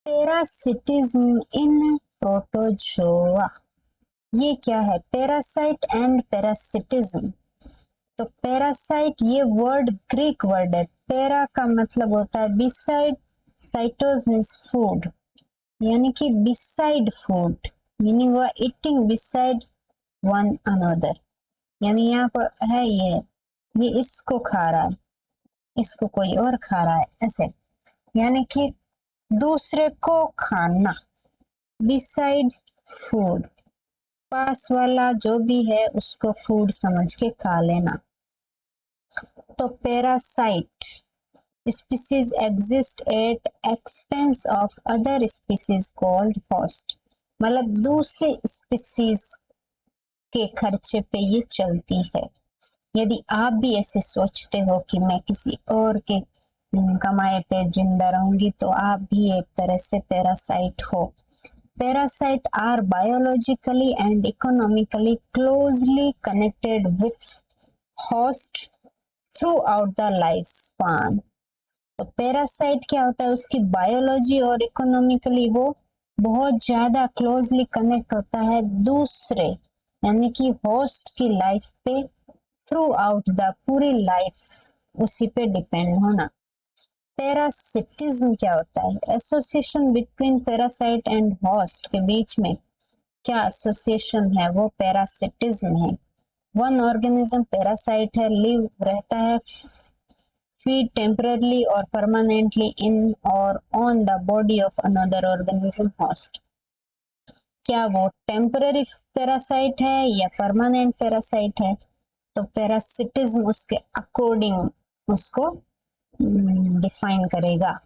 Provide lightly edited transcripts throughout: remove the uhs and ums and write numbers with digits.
Parasitism इन protozoa. ये क्या है? Parasite and parasitism. तो पैरासाइट ये वर्ड ग्रीक वर्ड है। पैरा का मतलब होता है बिसाइड, साइटोस मीन्स फूड, यानी कि बिसाइड फूड, मीनिंग हुआ ईटिंग बिसाइड वन अनदर, यानी यहाँ पर है ये इसको खा रहा है, इसको कोई और खा रहा है, ऐसे, यानी कि दूसरे को खाना। बिसाइड फूड, पास वाला जो भी है उसको फूड समझ के खा लेना। तो parasite species exist at expense of other species called host, मतलब दूसरे स्पीसीज के खर्चे पे ये चलती है। यदि आप भी ऐसे सोचते हो कि मैं किसी और के कमाए पे जिंदा रहूंगी, तो आप भी एक तरह से पैरासाइट हो। Parasites are biologically and economically closely connected with host throughout the lifespan। तो पैरासाइट क्या होता है? उसकी बायोलॉजी और इकोनॉमिकली वो बहुत ज्यादा क्लोजली कनेक्ट होता है दूसरे, यानी कि होस्ट की लाइफ पे, थ्रू आउट द पूरी लाइफ उसी पे डिपेंड होना। पैरासिटिज्म क्या होता है? Association between parasite and host के बीच में क्या एसोसिएशन है, वो पैरासिटिज्म है। वन ऑर्गेनिज्म पैरासाइट है, लिव रहता है, फीड टेम्पररली और परमानेंटली इन और on the body of another organism host. क्या वो टेम्पररी पैरासाइट है या परमानेंट पैरासाइट है? तो पैरासिटिज्म उसके अकॉर्डिंग उसको डिफाइन करेगा।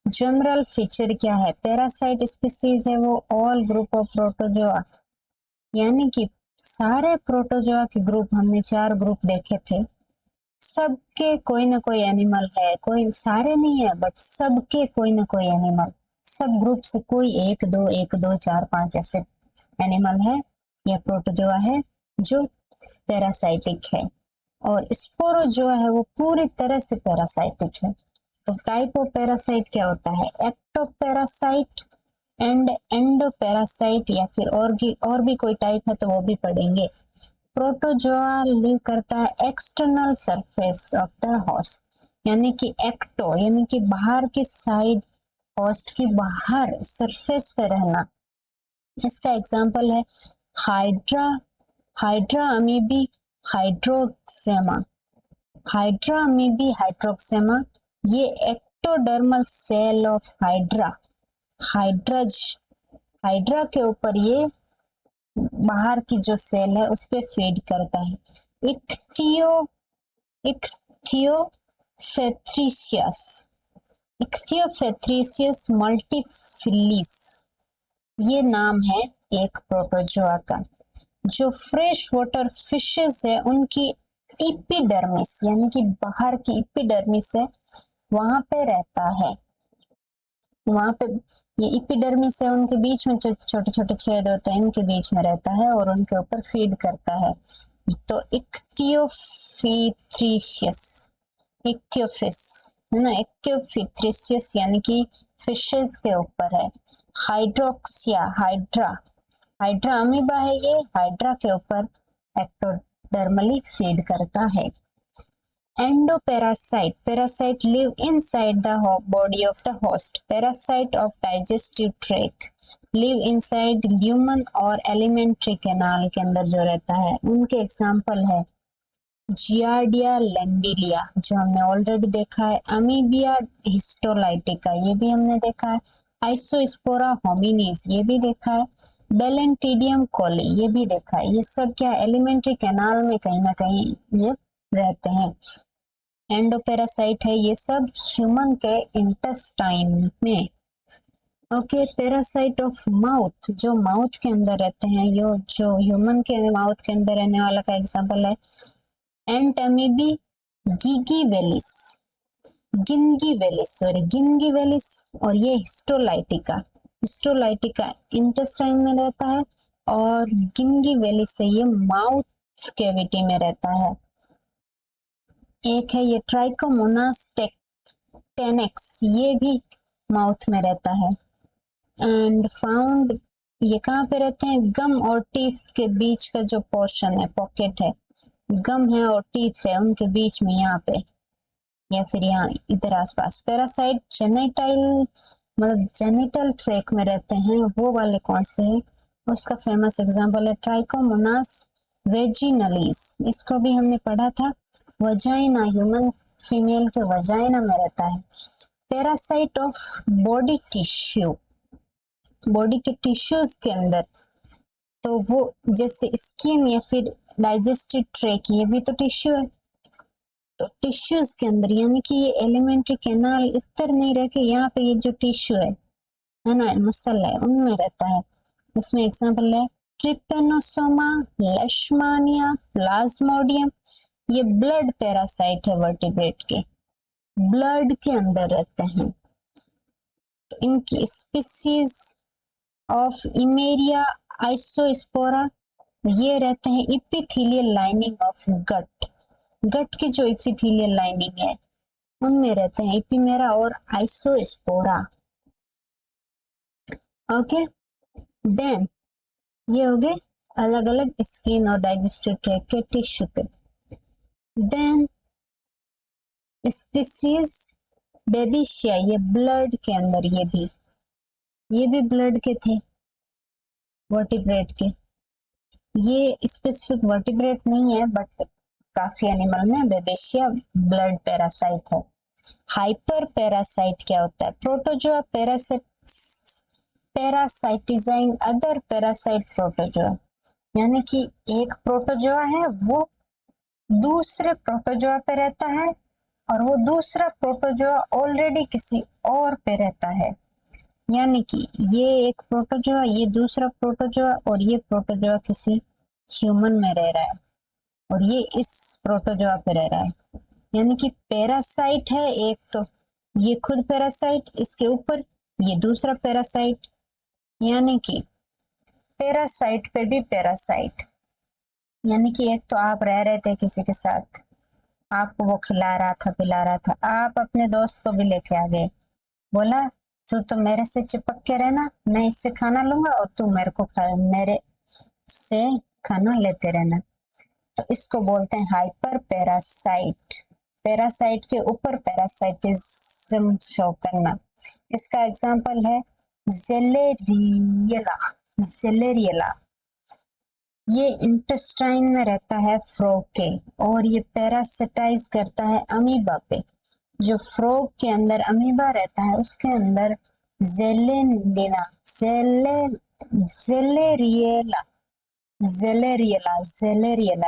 जनरल फीचर क्या है? पैरासाइट स्पीसीज है वो ऑल ग्रुप ऑफ प्रोटोजोआ, यानी कि सारे प्रोटोजोआ के ग्रुप, हमने 4 ग्रुप देखे थे, सबके कोई ना कोई एनिमल है, कोई सारे नहीं है बट सबके कोई ना कोई एनिमल, सब ग्रुप से कोई 1 2 4 5 ऐसे एनिमल है या प्रोटोजोआ है जो पैरासाइटिक है। और स्पोरोजोआ है वो पूरी तरह से पैरासाइटिक है। तो टाइप ऑफ पैरासाइट क्या होता है? एक्टोपैरासाइट एंड एंडोपैरासाइट, या फिर और भी कोई टाइप है तो वो भी पढ़ेंगे। प्रोटोजोआ लिव करता है external surface of the host, यानी कि एक्टो यानी कि बाहर की साइड, होस्ट की बाहर सरफेस पे रहना। इसका एग्जांपल है हाइड्रा अमीबी हाइड्रोक्सेमा। हाइड्रा अमीबी हाइड्रोक्सेमा ये एक्टोडर्मल सेल ऑफ हाइड्रा के ऊपर ये बाहर की जो सेल है उस पे फीड करता है। इक्थियोफेथ्रीसियस मल्टीफिलिस ये नाम है एक प्रोटोजोआ का। जो फ्रेश वाटर फिशेस है उनकी एपिडर्मिस, यानी कि बाहर की एपिडर्मिस है, वहां पे रहता है। वहां पे ये एपिडर्मिस है, उनके बीच में जो छोटे छोटे छेद होते हैं इनके बीच में रहता है और उनके ऊपर फीड करता है। तो इक्थियोफिस है ना, इक्थियोफिथ्रीसियस यानी कि फिशेस के ऊपर है। हाइड्रा अमीबा है, ये हाइड्रा के ऊपर एक्टोडर्मली फीड करता है। Parasite live inside the body of the host. Parasite of digestive tract live inside lumen और एलिमेंट्री कैनाल के अंदर जो रहता है। उनके एग्जांपल है जियार्डिया लैम्बिलिया जो हमने ऑलरेडी देखा है, अमीबिया हिस्टोलाइटिका ये भी हमने देखा है, आइसोस्पोरा होमिनीज ये भी देखा है, बेलेंटिडियम कोली ये भी देखा है। ये सब क्या एलिमेंट्री कैनाल में कहीं ना कहीं ये रहते हैं। एंडोपैरासाइट है ये सब ह्यूमन के इंटेस्टाइन में। ओके, पैरासाइट ऑफ माउथ जो माउथ के अंदर रहते हैं, यो जो ह्यूमन के माउथ के अंदर रहने वाला का एग्जांपल है एंटमीबी गिनगी वेलिस और ये हिस्टोलाइटिका इंटेस्टाइन में रहता है और गिनगी वेलिस से ये माउथ कैविटी में रहता है। एक है ये ट्राइकोमोनास टेनेक्स ये भी माउथ में रहता है। एंड फाउंड, ये कहाँ पे रहते हैं, गम और टीथ के बीच का जो पोर्शन है, पॉकेट है, गम है और टीथ है उनके बीच में, यहाँ पे या फिर यहाँ इधर आसपास। पैरासाइट जेनिटाइल मतलब जेनिटल ट्रैक में रहते हैं, वो वाले कौन से हैं, उसका फेमस एग्जांपल है ट्राइकोमोनास वेजिनलीज, इसको भी हमने पढ़ा था। वजाइना, ह्यूमन फीमेल के वजाइना में रहता है। Parasite of body tissue, body के टिश्यूज के अंदर, तो वो जैसे स्किन या फिर डाइजेस्टिव ट्रैक, ये भी तो टिश्यू है। तो टिश्यूज के अंदर, यानी कि ये एलिमेंट्री कैनाल इस तरह नहीं रह के यहाँ पे ये जो टिश्यू है ना, मसल है, उनमें रहता है। इसमें एग्जांपल है ट्रिपेनोसोमा, लेशमानिया, प्लाज्मोडियम, ये ब्लड पैरासाइट है वर्टिब्रेट के, ब्लड के अंदर रहते हैं। तो इनकी स्पीसीज ऑफ इमेरिया आइसोस्पोरा, ये रहते हैं इपिथेलियल लाइनिंग ऑफ गट, गट की जो इपिथेलियल लाइनिंग है उनमें रहते हैं इपिमेरा और आइसोस्पोरा। ओके, देन ये हो गए अलग अलग स्किन और डाइजेस्टिव ट्रैक के टिश्यू पे। देन स्पीसीज बेबिशिया, ये ब्लड के अंदर, ये भी ब्लड के थे वर्टिब्रेट के, ये स्पेसिफिक वर्टिब्रेट नहीं है बट काफी एनिमल में बेबिशिया ब्लड पैरासाइट है। हाइपर पैरासाइट क्या होता है, प्रोटोजोआ पैरासाइटिजाइंग अदर पैरासाइट प्रोटोजोआ, यानी कि एक प्रोटोजोआ है वो दूसरे प्रोटोजोआ पे रहता है और वो दूसरा प्रोटोजोआ ऑलरेडी किसी और पे रहता है, यानी कि ये एक प्रोटोजोआ, ये दूसरा प्रोटोजोआ और ये प्रोटोजोआ किसी ह्यूमन में रह रहा है और ये इस प्रोटोजोआ पे रह रहा है। यानी कि पैरासाइट है एक, तो ये खुद पैरासाइट, इसके ऊपर ये दूसरा पैरासाइट, यानी कि पैरासाइट पे भी पैरासाइट। यानी कि एक तो आप रह रहे थे किसी के साथ, आपको वो खिला रहा था पिला रहा था, आप अपने दोस्त को भी लेके आ गए, बोला तो मेरे से चिपक के रहना, मैं इससे खाना लूंगा और तू मेरे से खाना लेते रहना। तो इसको बोलते हैं हाइपर पैरासाइट, पैरासाइट के ऊपर पैरासाइटिज्म शो करना। इसका एग्जांपल है ज़ेलेरियला, ज़ेलेरियला ये इंटेस्टाइन में रहता है फ्रॉग के और ये पैरासिटाइज करता है अमीबा पे। जो फ्रॉग के अंदर अमीबा रहता है उसके अंदर ज़ेलेरियला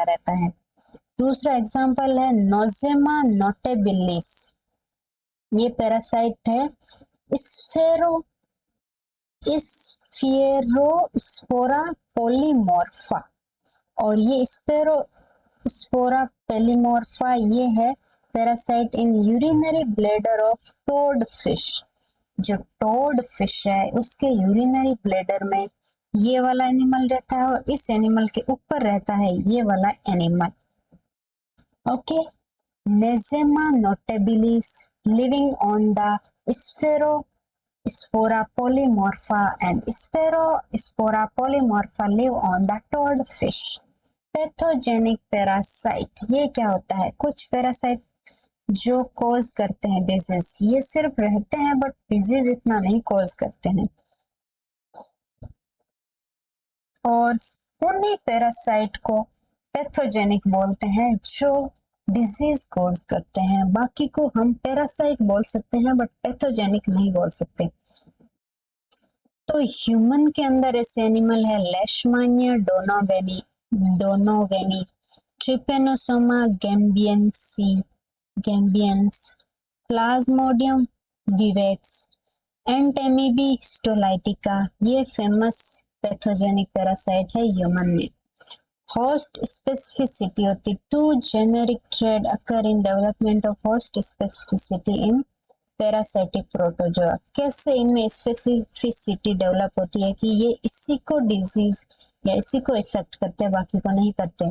रहता है। दूसरा एग्जांपल है नोज़ेमा नोटेबिलिस, ये पैरासाइट है स्फेरोस्पोरा पोलीमॉर्फा और ये स्फेरोस्पोरा पोलीमॉर्फा ये है parasite in urinary bladder of toad fish. जो टोड फिश है उसके यूरिनरी ब्लैडर में ये वाला एनिमल रहता है और इस एनिमल के ऊपर रहता है ये वाला animal. Okay, Nosema notabilis living on the Sphaerospora polymorpha and Sphaerospora polymorpha live on the toad fish. Pathogenic parasite, ये क्या होता है, कुछ पैरासाइट जो कॉज करते हैं डिजीज, ये सिर्फ रहते हैं बट डिजीज इतना नहीं कॉज करते हैं, और उन्हीं पैरासाइट को पैथोजेनिक बोलते हैं जो डिजीज कॉज करते हैं। बाकी को हम पैरासाइट बोल सकते हैं बट पैथोजेनिक नहीं बोल सकते। तो ह्यूमन के अंदर ऐसे एनिमल है Leishmania donovani, Trypanosoma gambiense, Plasmodium vivax, Entamoeba histolytica, ये फेमस पैथोजेनिक पैरासाइट है ह्यूमन में। होस्ट स्पेसिफिसिटी होती, two generic trend occur in development of host specificity in parasitic protozoa. कैसे इनमें स्पेसिफिसिटी डेवलप होती है कि ये इसी को डिजीज या इसी को इफेक्ट करते हैं, बाकी को नहीं करते।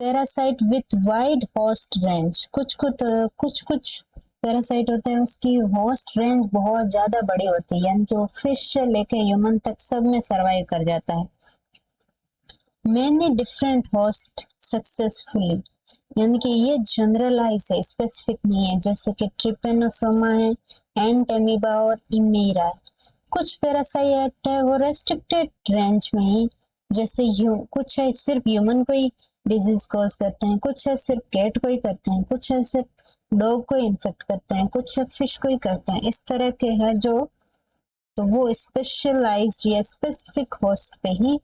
Parasite with wide host range, कुछ पैरासाइट होता है उसकी होस्ट रेंज बहुत ज्यादा बड़ी होती है, यानी कि वो फिश से लेके ह्यूमन तक सब में सरवाइव कर जाता है। मैनी डिफरेंट होस्ट सक्सेसफुली, यानी कि ये जनरलाइज है, स्पेसिफिक नहीं है, जैसे कि ट्रिपेनोसोमा है, एंट एमीबा और इमेरा है। कुछ पैरासाइट है वो रेस्ट्रिक्टेड रेंज में ही, जैसे कुछ है सिर्फ ह्यूमन को ही डिजीज कॉज करते हैं, कुछ है सिर्फ कैट को ही करते हैं, कुछ है सिर्फ डॉग को इन्फेक्ट करते हैं, कुछ है फिश को ही करते हैं, इस तरह के है जो, तो वो स्पेशलाइज्ड या स्पेसिफिक होस्ट पे ही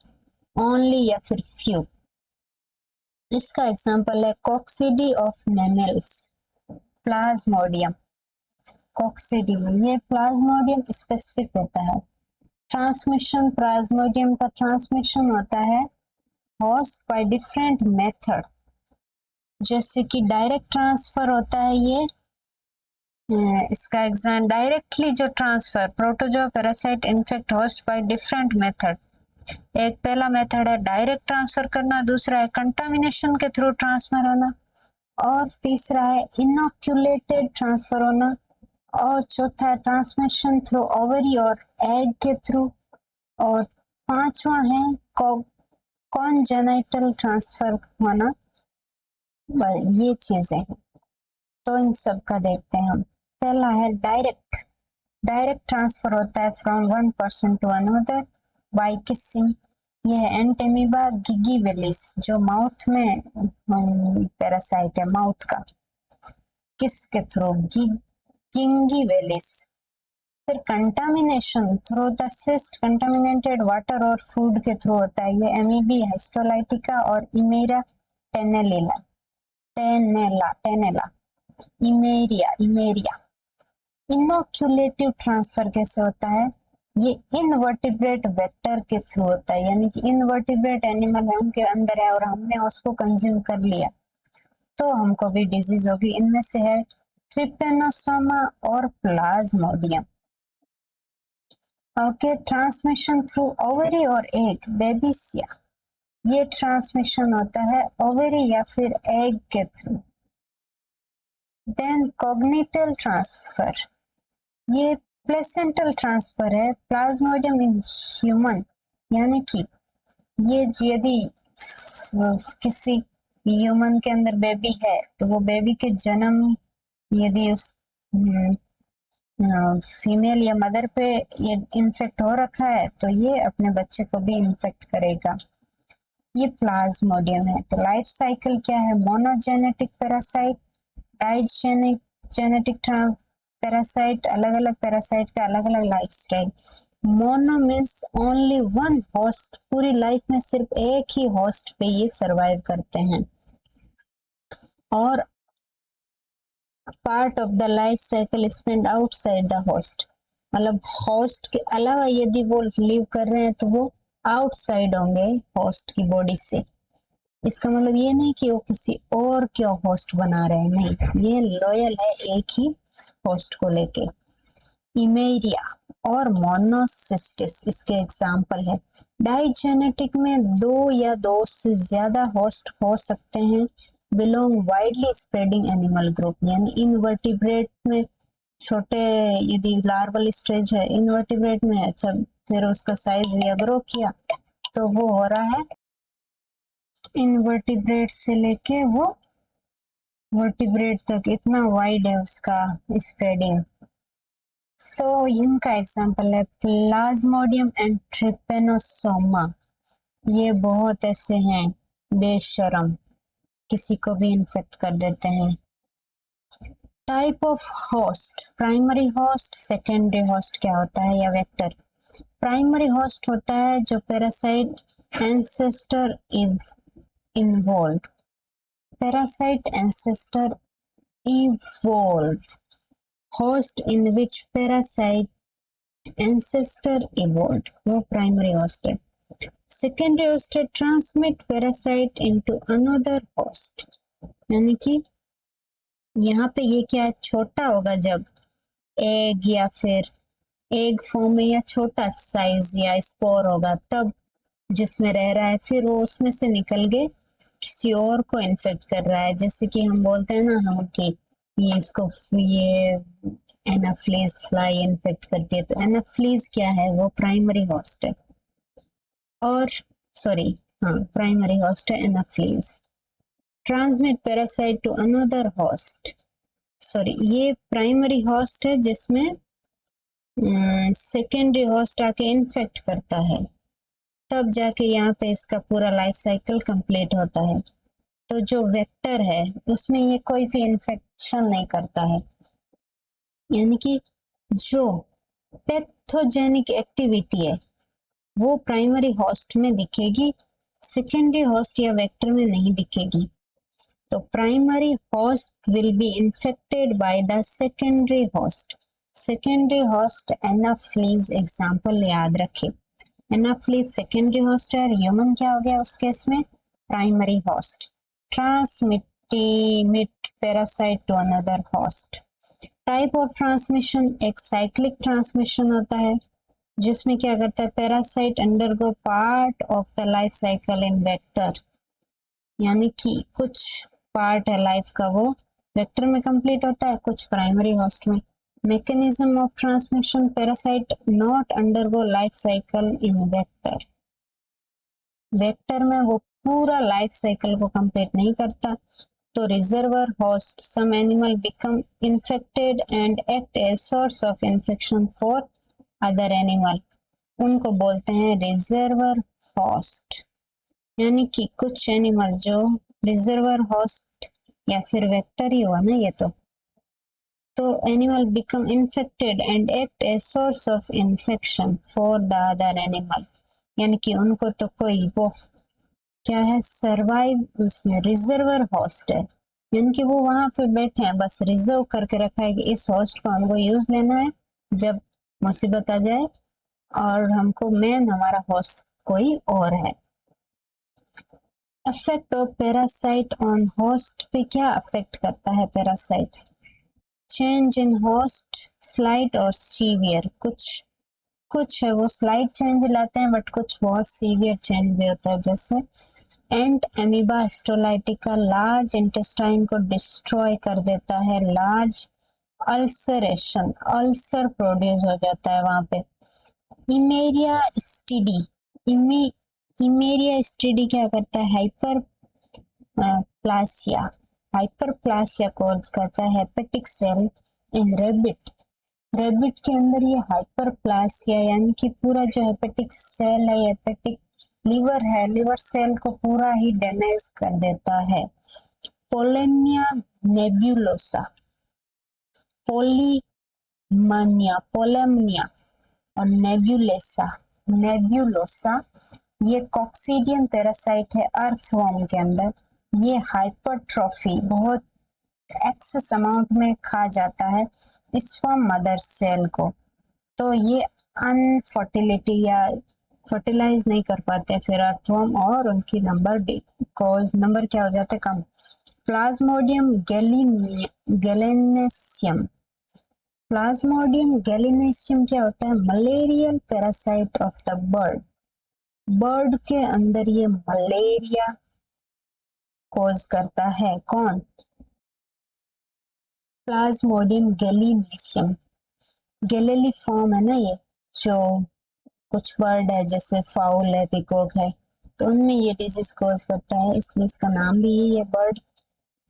ओनली या फिर फ्यू। इसका एग्जांपल है Coccidae of mammals, Plasmodium. Coccidae ये प्लाज्मोडियम स्पेसिफिक होता है। ट्रांसमिशन, प्लाज्मोडियम का ट्रांसमिशन होता है होस्ट बाय डिफरेंट मेथड, जैसे कि डायरेक्ट ट्रांसफर होता है ये, इसका एग्जाम डायरेक्टली जो transfer, protozoa parasite infect host by different method. एक पहला मेथड है डायरेक्ट ट्रांसफर करना, दूसरा है कंटामिनेशन के थ्रू ट्रांसफर होना, और तीसरा है इनोक्यूलेटेड ट्रांसफर होना, और चौथा है ट्रांसमिशन थ्रू ओवरी और एग के थ्रू, और पांचवा है कॉन्जेनिटल ट्रांसफर होना। ये चीजें तो इन सब का देखते हैं हम। पहला है डायरेक्ट। डायरेक्ट ट्रांसफर होता है from one person to another by kissing. ये है एंटेमीबा गिगीवेलिस, जो माउथ में पैरासाइट है, माउथ का, किस के थ्रू, गिंगीवेलिस। फिर contamination through the cyst, contaminated water और फूड के थ्रू होता है, ये एमीबी हिस्टोलाइटिका और इमेरा टेनेला, इमेरिया। इनोक्यूलेटिव ट्रांसफर कैसे होता है, ये इनवर्टिब्रेट वेक्टर के थ्रू होता है, यानी कि इनवर्टिब्रेट एनिमल है, उनके अंदर है और हमने उसको कंज्यूम कर लिया तो हमको भी डिजीज होगी। इनमें से है ट्रिपेनोसोमा और Plasmodium. Okay, transmission through ovary और एग, बेबिसिया, ये ट्रांसमिशन होता है ओवरी या फिर एग के थ्रू। देन कॉग्निटल ट्रांसफर, ये प्लेसेंटल ट्रांसफर है, प्लाज्मोडियम इन ह्यूमन, यानी कि ये यदि किसी ह्यूमन के अंदर बेबी है तो वो बेबी के जन्म यदि उस फीमेल या मदर पे ये इन्फेक्ट हो रखा है तो ये अपने बच्चे को भी इन्फेक्ट करेगा। ये प्लाज्मोडियम है। तो लाइफ साइकिल क्या है, मोनोजेनेटिक पैरासाइट, डाइजेनेटिक पैरासाइट, अलग अलग पैरासाइट का अलग अलग life style. Mono means only one host, पूरी लाइफ में सिर्फ एक ही होस्ट पे ये सरवाइव करते हैं, और part of the life cycle spend outside the host, मतलब होस्ट के अलावा यदि वो लिव कर रहे हैं तो वो आउटसाइड होंगे होस्ट की बॉडी से। इसका मतलब ये नहीं कि वो किसी और क्या होस्ट बना रहे हैं, नहीं, ये लॉयल है एक ही होस्ट को लेके। इमेरिया और मोनोसिस्टिस इसके एग्जाम्पल है। डाइजेनेटिक में दो या दो से ज्यादा होस्ट हो सकते हैं, belong widely spreading animal group, यानी इनवर्टिब्रेट में छोटे, यदि लार्वल स्टेज है इनवर्टिब्रेट में, अच्छा फिर उसका साइज या ग्रो किया तो वो हो रहा है इनवर्टिब्रेट से लेके वो वर्टिब्रेट तक, इतना वाइड है उसका स्प्रेडिंग। सो इनका एग्जांपल है प्लाज्मोडियम एंड ट्रिपेनोसोमा। ये बहुत ऐसे हैं बेशरम, किसी को भी इन्फेक्ट कर देते हैं। Type of host, primary host, secondary host क्या होता है, या वेक्टर। प्राइमरी होस्ट होता है जो parasite ancestor involve, parasite ancestor evolved, host in which parasite ancestor evolved, वो प्राइमरी होस्ट है। सेकेंडरी होस्ट है transmit parasite into another host, यानी कि यहाँ पे ये क्या है, छोटा होगा जब एग या फिर एग फॉर्म में या छोटा साइज या स्पोर होगा तब जिसमें रह रहा है, फिर वो उसमें से निकल के किसी और को इन्फेक्ट कर रहा है। जैसे कि हम बोलते हैं ना हम कि ये एनाफ्लीज फ्लाई इन्फेक्ट करती है। तो एनाफ्लीज क्या है, वो प्राइमरी होस्ट है। और सॉरी, हाँ प्राइमरी होस्ट है Anopheles. Transmit parasite to another host, sorry ये प्राइमरी होस्ट है जिसमें सेकेंडरी होस्ट आके इन्फेक्ट करता है, तब जाके यहाँ पे इसका पूरा लाइफ साइकिल कंप्लीट होता है। तो जो वेक्टर है उसमें ये कोई भी इन्फेक्शन नहीं करता है, यानी कि जो पैथोजेनिक एक्टिविटी है वो प्राइमरी होस्ट में दिखेगी, सेकेंडरी होस्ट या वेक्टर में नहीं दिखेगी। तो primary host will be infected by the secondary host. Secondary host Anopheles example याद रखें, एनाफ्लीज सेकेंडरी होस्ट है, ह्यूमन क्या हो गया उस केस में, primary host. Transmit parasite to another host. Type of transmission, एक साइक्लिक ट्रांसमिशन होता है जिसमें क्या करता है, parasite undergo part of the life cycle in vector, यानी कि कुछ पार्ट है लाइफ का वो वेक्टर में कंप्लीट होता है, कुछ प्राइमरी होस्ट में। Mechanism of transmission, parasite not undergo life cycle in vector, vector में वो पूरा लाइफ साइकिल को कंप्लीट नहीं करता। तो reservoir host, some animal become infected and act as source of infection for other animal, उनको बोलते हैं रिजर्वर होस्ट। यानी कि कुछ एनिमल जो रिजर्वर होस्ट या फिर वेक्टर ही हुआ ना ये, तो animal become infected and act as source of infection for the other animal, यानी कि उनको तो कोई वो क्या है, सर्वाइव रिजर्वर होस्ट है, यानी कि वो वहां पे बैठे हैं, बस रिजर्व करके रखा है कि इस होस्ट को हमको यूज लेना है जब मुसीबत आ जाए, और हमको मेन हमारा होस्ट कोई और है। Effect of parasite on host पे क्या अफेक्ट करता है parasite, change in host slight और सीवियर, कुछ है वो स्लाइट चेंज लाते हैं बट कुछ बहुत सीवियर चेंज भी होता है, जैसे एंट एमीबा हिस्टोलाइटिका लार्ज इंटेस्टाइन को डिस्ट्रॉय कर देता है, लार्ज अल्सरेशन, अल्सर प्रोड्यूस हो जाता है वहां पे। इमेरिया स्टिडी, इमेरिया स्टिडी क्या करता है, हाइपर प्लासिया कोज करता है हेपेटिक सेल इन रेबिट, रेबिट के अंदर ये हाइपर प्लासिया यानी कि पूरा जो हेपेटिक सेल है, हेपेटिक लीवर है, लीवर सेल को पूरा ही डैमेज कर देता है। पोलेमिया नेबुलोसा, पोलेमनिया और नेबुलोसा ये कॉक्सीडियन पैरासाइट है अर्थवर्म के अंदर। ये हाइपरट्रॉफी बहुत एक्सेस अमाउंट में खा जाता है स्पर्म मदर सेल को, तो ये अनफर्टिलिटी या फर्टिलाइज नहीं कर पाते फिर अर्थवर्म, और उनकी नंबर क्या हो जाते कम। प्लाज्मोडियम गैलेनेशियम, प्लाज्मोडियम गैलिनेशियम क्या होता है, malarial parasite of the bird, bird के अंदर ये मलेरिया कोज करता है, कौन, प्लाज्मोडियम गैलिनेशियम। गैलेली फॉर्म है ना ये, जो कुछ बर्ड है जैसे फाउल है, पिकॉक है, तो उनमें ये डिजीज कोज करता है, इसलिए इसका नाम भी यही है bird.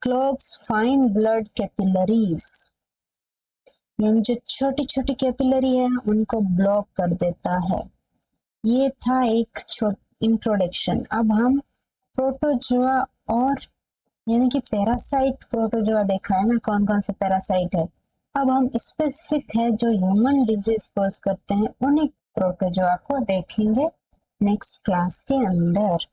Clogs fine blood capillaries, यानी जो छोटी छोटी कैपिलरी है उनको ब्लॉक कर देता है। ये था एक इंट्रोडक्शन। अब हम प्रोटोजोआ और यानी कि पैरासाइट, प्रोटोजोआ देखा है ना कौन कौन से पैरासाइट है, अब हम स्पेसिफिक है जो ह्यूमन डिजीज कोज करते हैं उन्हीं प्रोटोजोआ को देखेंगे नेक्स्ट क्लास के अंदर।